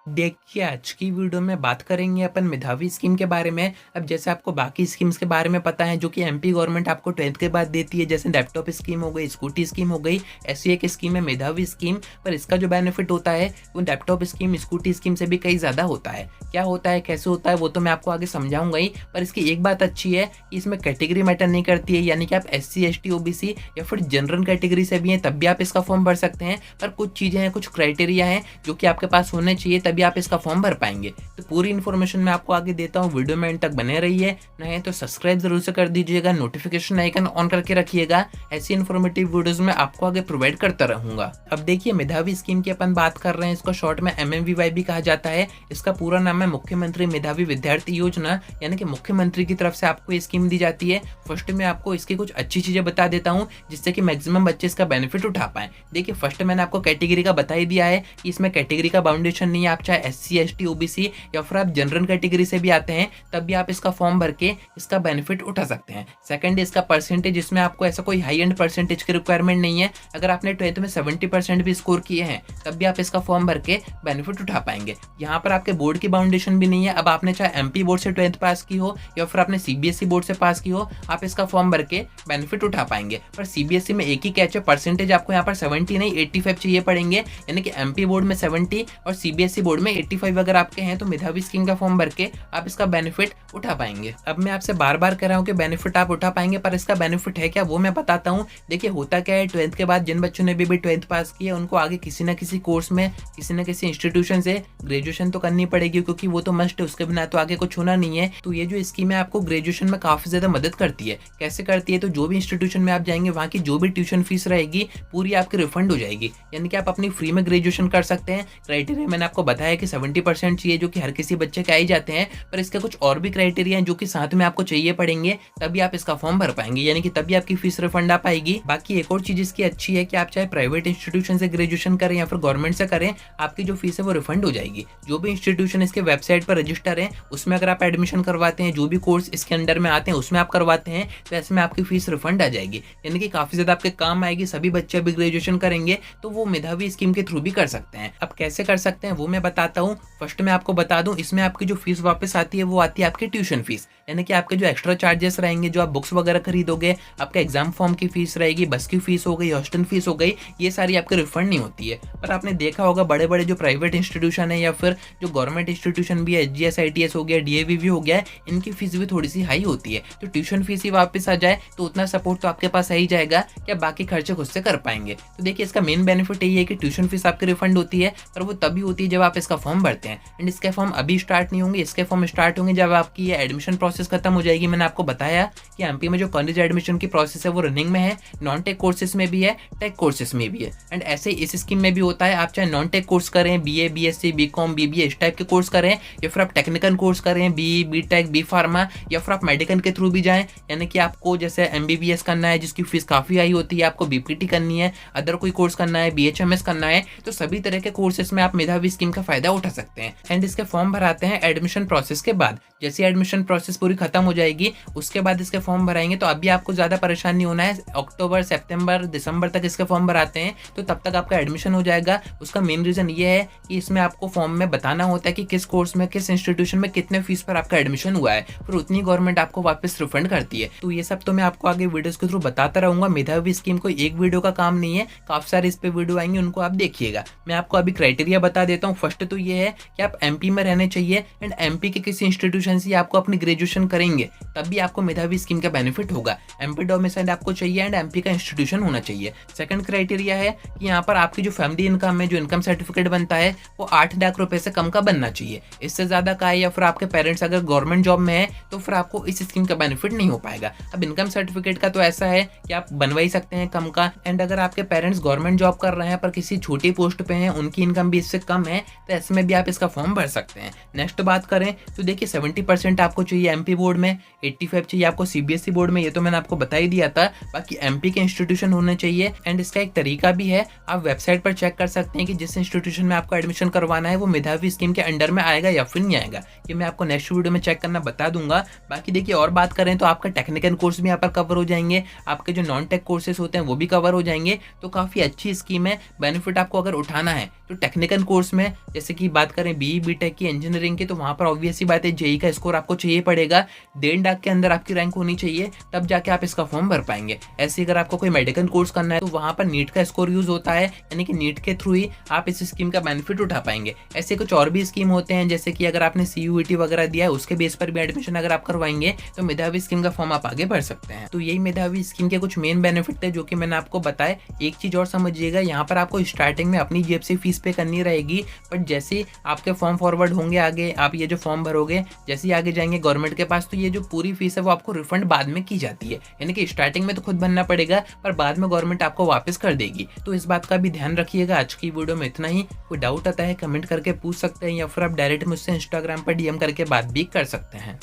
देखिए, आज की वीडियो में बात करेंगे अपन मेधावी स्कीम के बारे में। अब जैसे आपको बाकी स्कीम्स के बारे में पता है जो कि एमपी गवर्नमेंट आपको 12th के बाद देती है, जैसे लैपटॉप स्कीम हो गई, स्कूटी स्कीम हो गई, ऐसी एक स्कीम है मेधावी स्कीम। पर इसका जो बेनिफिट होता है वो लैपटॉप स्कीम, स्कूटी स्कीम से भी कई ज़्यादा होता है। क्या होता है, कैसे होता है, वो तो मैं आपको आगे समझाऊंगा ही। पर इसकी एक बात अच्छी है कि इसमें कैटेगरी मैटर नहीं करती है, यानी कि आप SC ST OBC या फिर जनरल कैटेगरी से भी हैं तब भी आप इसका फॉर्म भर सकते हैं। पर कुछ चीज़ें हैं, कुछ क्राइटेरिया हैं जो कि आपके पास होने चाहिए, तभी आप इसका फॉर्म भर पाएंगे। तो पूरी इन्फॉर्मेशन मैं आपको आगे देता हूँ, वीडियो में एंड तक बने रहिए। नए तो सब्सक्राइब जरूर से कर दीजिएगा, नोटिफिकेशन आइकन ऑन करके रखिएगा। ऐसी इन्फॉर्मेटिव वीडियोस मैं आपको आगे प्रोवाइड करता रहूंगा। अब देखिए, मेधावी स्कीम की अपन बात कर रहे हैं, इसको शॉर्ट में MMVY भी कहा जाता है। इसका पूरा नाम है मुख्यमंत्री मेधावी विद्यार्थी योजना, यानी कि मुख्यमंत्री की तरफ से आपको ये स्कीम दी जाती है। फर्स्ट में आपको इसकी कुछ अच्छी चीजें बता देता हूँ जिससे कि मैक्सिमम बच्चे इसका बेनिफिट उठा पाए। देखिए, फर्स्ट मैंने आपको कैटेगरी का बता ही दिया है कि इसमें कैटेगरी का बाउंडेशन नहीं है। आप चाहे SC ST OBC या फिर आप जनरल कैटेगरी से भी आते हैं तब भी आप इसका फॉर्म भर के इसका बेनिफिट उठा सकते हैं। सेकंड, इसका परसेंटेज, इसमें आपको ऐसा कोई हाई एंड परसेंटेज की रिक्वायरमेंट नहीं है। अगर आपने 12th में 70% भी स्कोर किए हैं तब भी आप इसका फॉर्म भर के बेनिफिट उठा पाएंगे। यहाँ पर आपके बोर्ड की बाउंडेशन भी नहीं है। अब आपने चाहे MP बोर्ड से 12th पास की हो या फिर आपने CBSE बोर्ड से पास की हो, आप इसका फॉर्म भर के बेनिफिट उठा पाएंगे। पर CBSE में एक ही कैच है, परसेंटेज आपको यहाँ पर 70 नहीं 85 चाहिए पड़ेंगे, यानी कि MP बोर्ड में 70 और CBSE बोर्ड में 85 अगर आपके हैं तो मेधावी स्कीम का फॉर्म भर के आप इसका बेनिफिट उठा पाएंगे। अब मैं आपसे बार बार कह रहा हूँ कि बेनिफिट आप उठा पाएंगे, पर इसका बेनिफिट है क्या वो मैं बताता हूँ। देखिए, होता क्या है, 12th के बाद जिन बच्चों ने भी 12th पास की है उनको आगे किसी न किसी कोर्स में, किसी न किसी इंस्टीट्यूशन से ग्रेजुएशन तो करनी पड़ेगी, क्योंकि वो तो मस्ट है, उसके बिना तो आगे कुछ होना नहीं है। तो ये जो स्कीम है आपको ग्रेजुएशन में काफी ज्यादा मदद करती है। कैसे करती है, तो जो भी इंस्टीट्यूशन में आप जाएंगे वहाँ की जो भी ट्यूशन फीस रहेगी पूरी आपकी रिफंड हो जाएगी, यानी कि आप अपनी फ्री में ग्रेजुएशन कर सकते हैं। क्राइटेरिया मैंने आपको बताया कि 70% चाहिए, जो कि हर किसी बच्चे के आ ही जाते हैं। पर इसके कुछ और भी क्राइटेरिया हैं जो कि साथ में आपको चाहिए पड़ेंगे, तभी आप इसका फॉर्म भर पाएंगे, यानी कि तभी आपकी फीस रिफंड आ पाएगी। बाकी एक और चीज इसकी अच्छी है कि आप चाहे प्राइवेट इंस्टीट्यूशन से ग्रेजुएशन करें या फिर गवर्नमेंट से करें, आपकी जो फीस है वो रिफंड हो जाएगी। जो भी इंस्टीट्यूशन इसके वेबसाइट पर रजिस्टर है उसमें अगर आप एडमिशन करवाते हैं, जो भी कोर्स इसके अंडर में आते हैं उसमें आप करवाते हैं, तो ऐसे में आपकी फीस रिफंड आ जाएगी, यानी कि काफी ज्यादा आपके काम आएगी। सभी बच्चे अभी ग्रेजुएशन करेंगे तो वो मेधावी स्कीम के थ्रू भी कर सकते हैं। अब कैसे कर सकते हैं वो मैं बताता हूँ। फर्स्ट में आपको बता दूं, इसमें आपकी जो फीस वापस आती है वो आती है आपकी ट्यूशन फीस, यानी कि आपके जो एक्स्ट्रा चार्जेस रहेंगे, जो आप बुक्स वगैरह खरीदोगे, आपका एग्जाम फॉर्म की फीस रहेगी, बस की फीस हो गई, हॉस्टल फीस हो गई, ये सारी आपके रिफंड नहीं होती है। पर आपने देखा होगा बड़े बड़े जो प्राइवेट इंस्टीट्यूशन है या फिर जो गवर्नमेंट इंस्टीट्यूशन भी है, SGS ITS हो गया, DAV हो गया है, इनकी फीस भी थोड़ी सी हाई होती है। तो ट्यूशन फीस ही वापस आ जाए तो उतना सपोर्ट तो आपके पास आ ही जाएगा कि आप बाकी खर्चे खुद से कर पाएंगे। तो देखिए, इसका मेन बेनिफिट यही है कि ट्यूशन फीस आपकी रिफंड होती है, पर वो तभी होती है जब आप इसका फॉर्म भरते हैं। एंड इसके फॉर्म अभी स्टार्ट नहीं होंगे, इसके फॉर्म स्टार्ट होंगे जब आपकी ये एडमिशन प्रोसेस खत्म हो जाएगी। मैंने आपको बताया कि MP में जो कॉलेज एडमिशन की प्रोसेस है वो रनिंग में है, नॉन टेक कोर्सेज में भी है, टेक कोर्सेज में भी है। एंड ऐसे ही इस स्कीम में भी होता है, आप चाहे नॉन टेक कोर्स करें, BA BSc BCom BBA इस टाइप के कोर्स करें, या फिर आप टेक्निकल कोर्स करें, BE BTech B फार्मा, या फिर आप मेडिकल के थ्रू भी जाएं, यानी कि आपको जैसे MBBS करना है जिसकी फीस काफी हाई होती है, आपको BPT करनी है, अदर कोई कोर्स करना है, BHMS करना है, तो सभी तरह के कोर्सेज में आप मेधावी स्कीम का फायदा उठा सकते हैं। एंड इसके फॉर्म भराते हैं एडमिशन प्रोसेस के बाद। जैसे एडमिशन प्रोसेस पूरी खत्म हो जाएगी उसके बाद इसके फॉर्म भराएंगे, तो अभी आपको ज्यादा परेशान नहीं होना है। अक्टूबर सितंबर दिसंबर तक इसके फॉर्म भराते हैं तो तब तक आपका एडमिशन हो जाएगा। उसका मेन रीजन ये है कि इसमें आपको फॉर्म में बताना होता है कि किस कोर्स में, किस इंस्टीट्यूशन में कितने फीस पर आपका एडमिशन हुआ है, फिर उतनी गवर्नमेंट आपको वापस रिफंड करती है। तो ये सब तो मैं आपको आगे वीडियोस के थ्रू बताता रहूंगा। मेधावी स्कीम कोई एक वीडियो का काम नहीं है, काफी सारे इस पे वीडियो आएंगे, उनको आप देखिएगा। मैं आपको अभी क्राइटेरिया बता देता हूँ। फर्स्ट तो ये है कि आप MP में रहने चाहिए एंड MP के किसी इंस्टीट्यूशन से आपको अपनी ग्रेजुएशन करेंगे तब भी आपको मेधावी स्कीम का बेनिफिट होगा। MP डोमिसाइल आपको चाहिए एंड MP का इंस्टीट्यूशन होना चाहिए। सेकंड क्राइटेरिया है कि यहाँ पर आपकी जो फैमिली इनकम है, जो इनकम सर्टिफिकेट बनता है वो 8 लाख रुपए से कम का बनना चाहिए। इससे ज्यादा का है या फिर आपके पेरेंट्स अगर गवर्नमेंट जॉब में है तो फिर आपको इस स्कीम का बेनिफिट नहीं हो पाएगा। अब इनकम सर्टिफिकेट का तो ऐसा है कि आप बनवा ही सकते हैं कम का, एंड अगर आपके पेरेंट्स गवर्नमेंट जॉब कर रहे हैं पर किसी छोटी पोस्ट पे हैं, उनकी इनकम भी इससे कम है, तो ऐसे में भी आप इसका फॉर्म भर सकते हैं। नेक्स्ट बात करें तो देखिए, 70% आपको चाहिए MP बोर्ड में, 85 चाहिए आपको CBSE बोर्ड में, ये तो मैंने आपको बता ही दिया था। बाकी MP के इंस्टीट्यूशन होने चाहिए। एंड इसका एक तरीका भी है, आप वेबसाइट पर चेक कर सकते हैं कि जिस इंस्टीट्यूशन में आपको एडमिशन करवाना है वो मेधावी स्कीम के अंडर में आएगा या फिर नहीं आएगा। ये मैं आपको नेक्स्ट वीडियो में चेक करना बता दूंगा। बाकी देखिए, और बात करें तो आपका टेक्निकल कोर्स भी यहाँ पर कवर हो जाएंगे, आपके जो नॉन टेक कोर्सेज होते हैं वो भी कवर हो जाएंगे। तो काफी अच्छी स्कीम है। बेनिफिट आपको अगर उठाना है तो टेक्निकल कोर्स में जैसे कि बात करें बीई बीटेक की, इंजीनियरिंग की, तो वहाँ पर ऑब्वियस सी बात है जेई का स्कोर आपको चाहिए पड़ेगा। 1.5 के अंदर आपकी रैंक होनी चाहिए, तब जाके आप इसका फॉर्म भर पाएंगे। ऐसे अगर आपको कोई मेडिकल कोर्स करना है तो वहाँ पर नीट का स्कोर यूज होता है, यानी कि नीट के थ्रू ही आप इस स्कीम का बेनिफिट उठा पाएंगे। ऐसे कुछ और भी स्कीम होते हैं, जैसे कि अगर आपने सीयूईटी वगैरह दिया है उसके बेस पर भी एडमिशन अगर आप करवाएंगे तो मेधावी स्कीम का फॉर्म आप आगे भर सकते हैं। तो यही मेधावी स्कीम के कुछ मेन बेनिफिट है जो कि मैंने आपको बताया। एक चीज और समझिएगा, यहाँ पर आपको स्टार्टिंग में अपनी जेब से फीस पे करनी रहेगी, बट जैसे आपके फॉर्म फॉरवर्ड होंगे आगे, आप ये जो फॉर्म भरोगे, जैसे ही आगे जाएंगे गवर्नमेंट के पास, तो ये जो पूरी फीस है वो आपको रिफंड बाद में की जाती है। यानी कि स्टार्टिंग में तो खुद भरना पड़ेगा, पर बाद में गवर्नमेंट आपको वापस कर देगी। तो इस बात का भी ध्यान रखिएगा। आज की वीडियो में इतना ही। कोई डाउट आता है कमेंट करके पूछ सकते हैं, या फिर आप डायरेक्ट मुझसे इंस्टाग्राम पर डीएम करके बात भी कर सकते हैं।